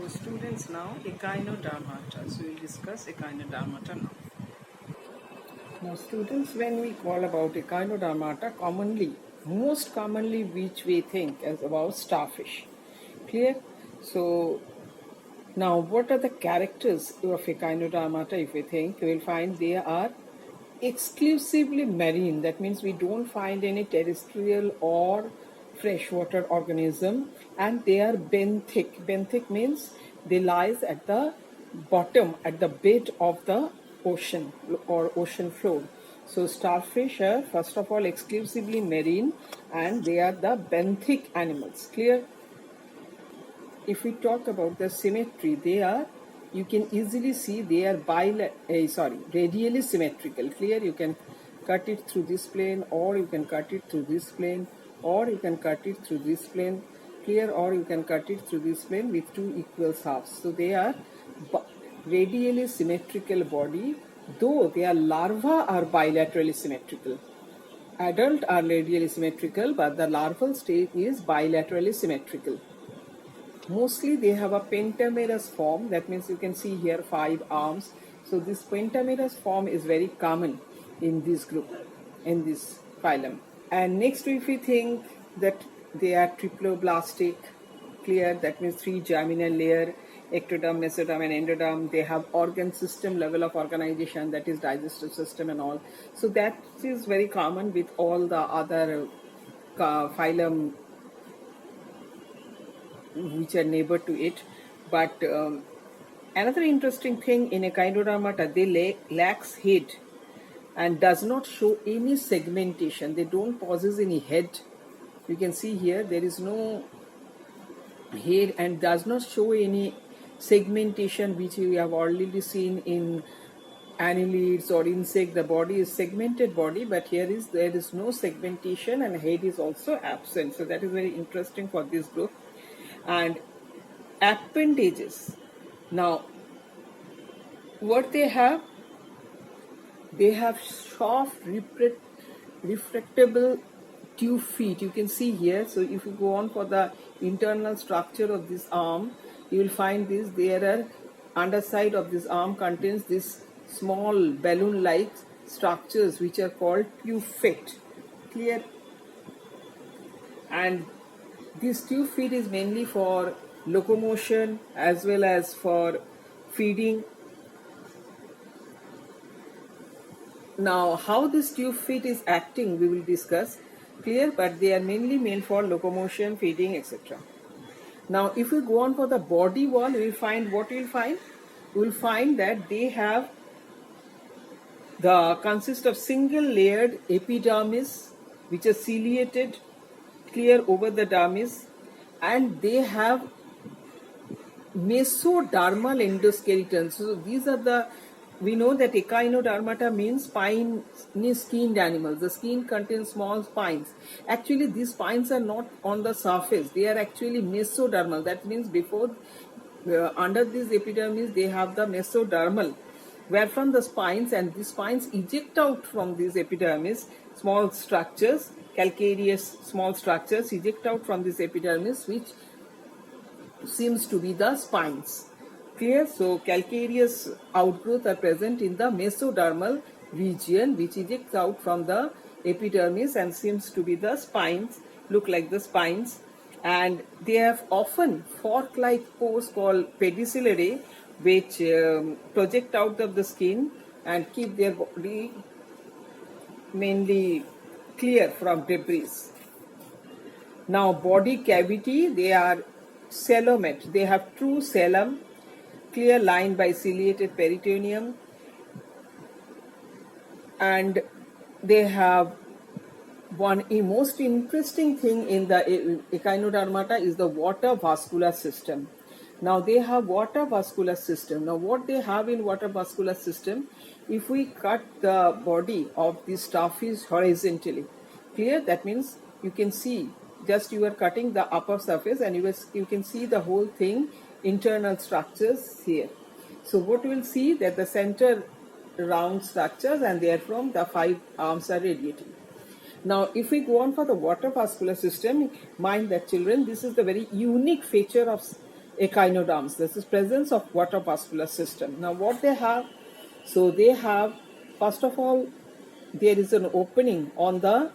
So students now, echinodermata. So we'll discuss echinodermata now. Now students, when we call about echinodermata, most commonly which we think as about starfish. Clear? So now what are the characters of echinodermata? If we think, we will find they are exclusively marine. That means we don't find any terrestrial or freshwater organism, and they are benthic. Benthic means they lies at the bottom, at the bed of the ocean or ocean floor. So starfish are first of all exclusively marine, and they are the benthic animals. Clear? If we talk about the symmetry, you can easily see they are radially symmetrical. Clear? You can cut it through this plane, or you can cut it through this plane, or you can cut it through this plane. Clear? Or you can cut it through this plane with two equal halves. So they are radially symmetrical body, though their larvae are bilaterally symmetrical. Adult are radially symmetrical, but the larval stage is bilaterally symmetrical. Mostly they have a pentamerous form. That means you can see here 5 arms. So this pentamerous form is very common in this group, in this phylum. And next, if we think that they are triploblastic, clear, that means 3 germinal layer, ectoderm, mesoderm and endoderm. They have organ system level of organization, that is digestive system and all. So that is very common with all the other phylum which are neighbor to it. But another interesting thing in echinodermata, they lacks head and does not show any segmentation. They don't possess any head. You can see here there is no head and does not show any segmentation, which we have already seen in annelids or insect. The body is segmented body, but there is no segmentation and head is also absent. So that is very interesting for this group. And appendages. Now, what they have soft refractable tube feet. You can see here. So if you go on for the internal structure of this arm, you will find this. There are underside of this arm contains this small balloon-like structures which are called tube feet. Clear? And this tube feet is mainly for locomotion as well as for feeding. Now, how this tube feet is acting, we will discuss. Clear? But they are mainly meant for locomotion, feeding, etc. Now, if we go on for the body wall, we will find what we will find. We will find that they have consist of single layered epidermis, which is ciliated, clear over the dermis, and they have mesodermal endoskeleton. So these are we know that echinodermata means spiny skinned animals. The skin contains small spines. Actually, these spines are not on the surface. They are actually mesodermal. That means before, under this epidermis, they have the mesodermal, where from the spines, and the spines eject out from this epidermis small structures, calcareous small structures eject out from this epidermis, which seems to be the spines. Clear? So calcareous outgrowth are present in the mesodermal region, which ejects out from the epidermis and seems to be the spines, look like the spines. And they have often fork-like pores called pedicellae, which project out of the skin and keep their body mainly clear from debris. Now, body cavity, they are coelomate. They have true coelom, clear, lined by ciliated peritoneum, and they have one most interesting thing in the echinodermata is the water vascular system. Now they have water vascular system. Now what they have in water vascular system, if we cut the body of this starfish horizontally, clear, that means you can see, just you are cutting the upper surface and you can see the whole thing, internal structures here. So what we will see that the center round structures, and therefrom the 5 arms are radiating. Now, if we go on for the water vascular system, mind that children, this is the very unique feature of echinoderms. This is presence of water vascular system. Now what they have? So they have, first of all, there is an opening on the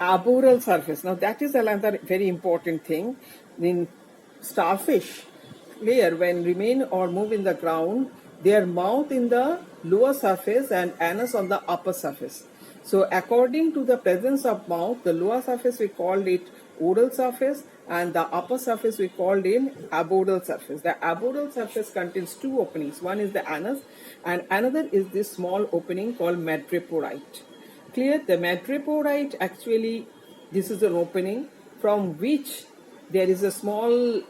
arboreal surface. Now that is another very important thing. In starfish, layer when remain or move in the ground, their mouth in the lower surface and anus on the upper surface. So according to the presence of mouth, the lower surface we called it oral surface and the upper surface we called in arboreal surface. The arboreal surface contains two openings. One is the anus and another is this small opening called madreporite. Clear? The madreporite, actually this is an opening from which there is a small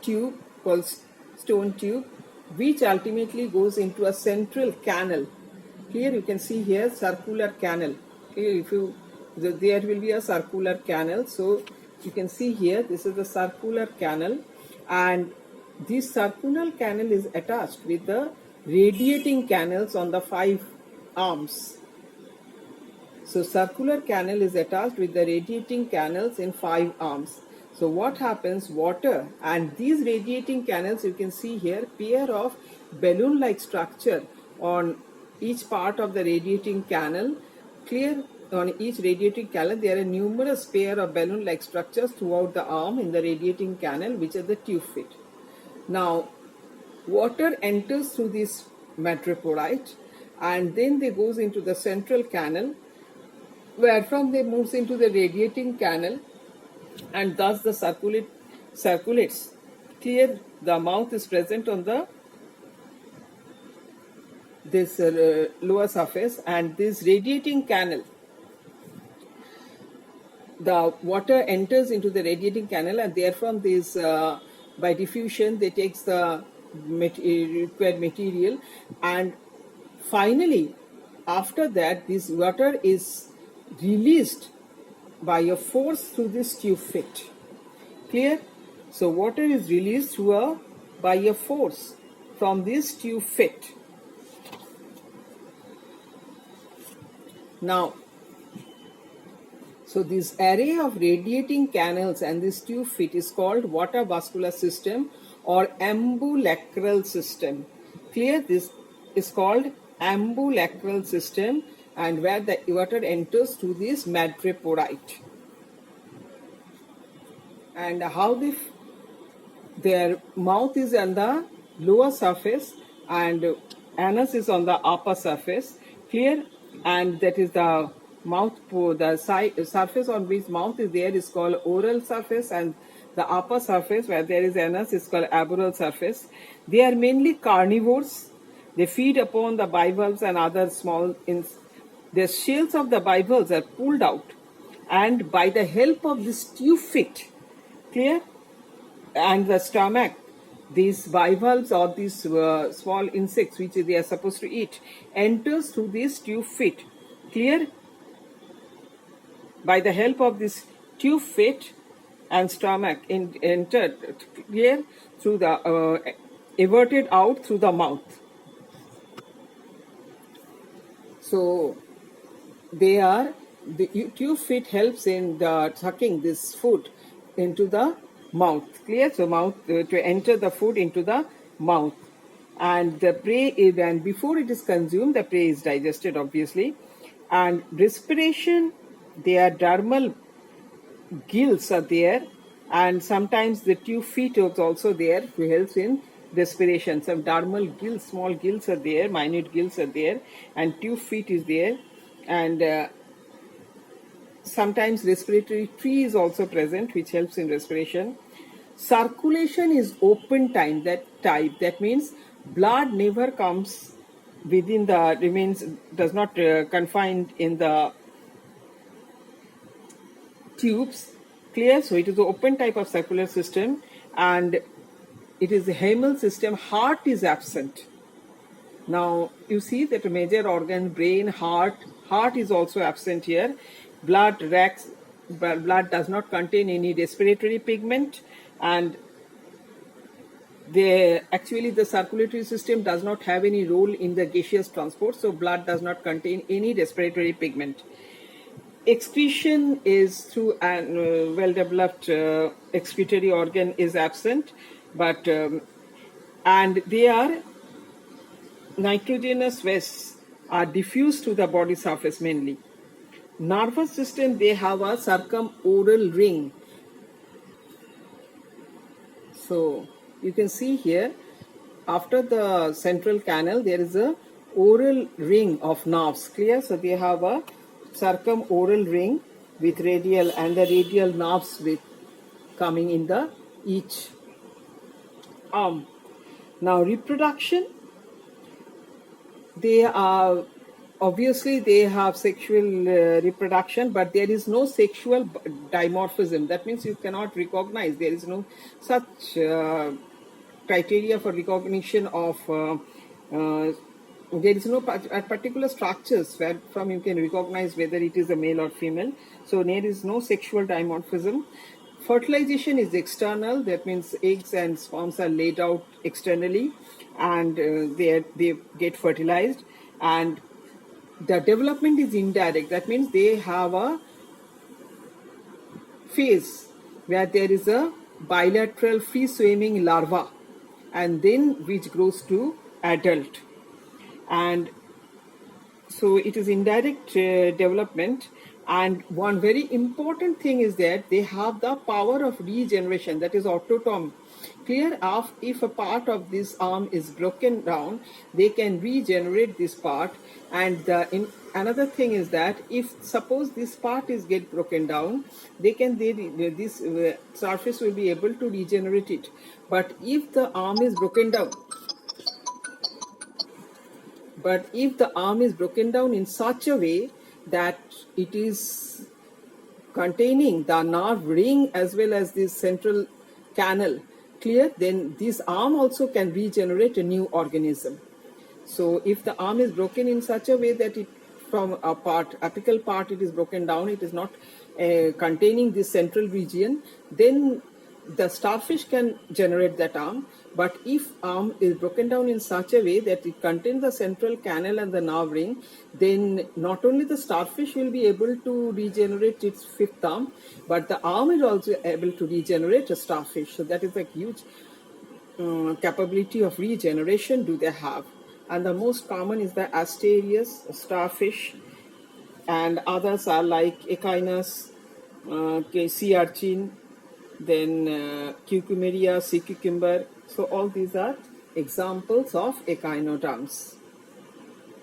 tube called stone tube which ultimately goes into a central canal. Here you can see here circular canal. Here if you, there will be a circular canal. So you can see here this is the circular canal and this circular canal is attached with the radiating canals on the 5 arms. So circular canal is attached with the radiating canals in 5 arms. So what happens, water and these radiating canals, you can see here pair of balloon like structure on each part of the radiating canal. Clear? On each radiating canal there are numerous pair of balloon like structures throughout the arm in the radiating canal, which are the tube feet. Now water enters through this madreporite and then they goes into the central canal, where from they moves into the radiating canal and thus the circulates. Clear? The mouth is present on the this lower surface and this radiating canal, the water enters into the radiating canal and therefrom this by diffusion they takes the required material and finally after that this water is released by a force through this tube fit. Clear? So water is released through by a force from this tube fit. Now, so this array of radiating canals and this tube fit is called water vascular system or ambulacral system. Clear? This is called ambulacral system and where the water enters through this madreporite. And how their mouth is on the lower surface and anus is on the upper surface. Clear? And that is the mouth, the surface on which mouth is there is called oral surface and the upper surface where there is anus is called arboreal surface. They are mainly carnivores. They feed upon the bivalves and other small the shells of the bivalves are pulled out and by the help of this tube fit, clear, and the stomach, these bivalves or these small insects which they are supposed to eat enters through this tube fit. Clear? By the help of this tube fit and stomach entered, clear, through the everted out through the mouth. So they are, the tube fit helps in the sucking this food into the mouth. Clear? So mouth to enter the food into the mouth and the prey is, and before it is consumed the prey is digested obviously. And respiration, their dermal gills are there and sometimes the tube feet is also there who helps in respiration. Some dermal gills, small gills are there, minute gills are there and tube feet is there and sometimes respiratory tree is also present which helps in respiration. Circulation is open time, that means blood never comes within the, remains, does not confined in the tubes. Clear? So it is the open type of circular system and it is the hemal system. Heart is absent. Now you see that a major organ, brain, heart is also absent here. Blood does not contain any respiratory pigment and actually the circulatory system does not have any role in the gaseous transport, so blood does not contain any respiratory pigment. excretion is through an well-developed excretory organ is absent, but and they are nitrogenous wastes are diffused to the body surface mainly. Nervous system, they have a circumoral ring. So you can see here, after the central canal, there is a oral ring of nerves. Clear? So they have a circumoral ring with radial, and the radial nerves with coming in the each arm. Now reproduction, they are obviously they have sexual reproduction, but there is no sexual dimorphism. That means you cannot recognize, there is no such criteria for recognition of there is no particular structures where from you can recognize whether it is a male or female. So there is no sexual dimorphism. Fertilization is external. That means eggs and sperms are laid out externally, and they get fertilized. And the development is indirect. That means they have a phase where there is a bilateral free swimming larva, and then which grows to adult. And so it is indirect development. And one very important thing is that they have the power of regeneration, that is autotomy. Clear? If a part of this arm is broken down, they can regenerate this part. And another thing is that if suppose this part is get broken down, this surface will be able to regenerate it. But if the arm is broken down, in such a way that it is containing the nerve ring as well as this central canal, clear, then this arm also can regenerate a new organism. So if the arm is broken in such a way that it from a apical part it is broken down, it is not containing this central region, then the starfish can generate that arm. But if arm is broken down in such a way that it contains the central canal and the nerve ring, then not only the starfish will be able to regenerate its fifth arm, but the arm is also able to regenerate a starfish. So that is a huge capability of regeneration do they have. And the most common is the Asterias starfish, and others are like Echinus, sea urchin, then Cucumeria, sea cucumber. So all these are examples of echinoderms.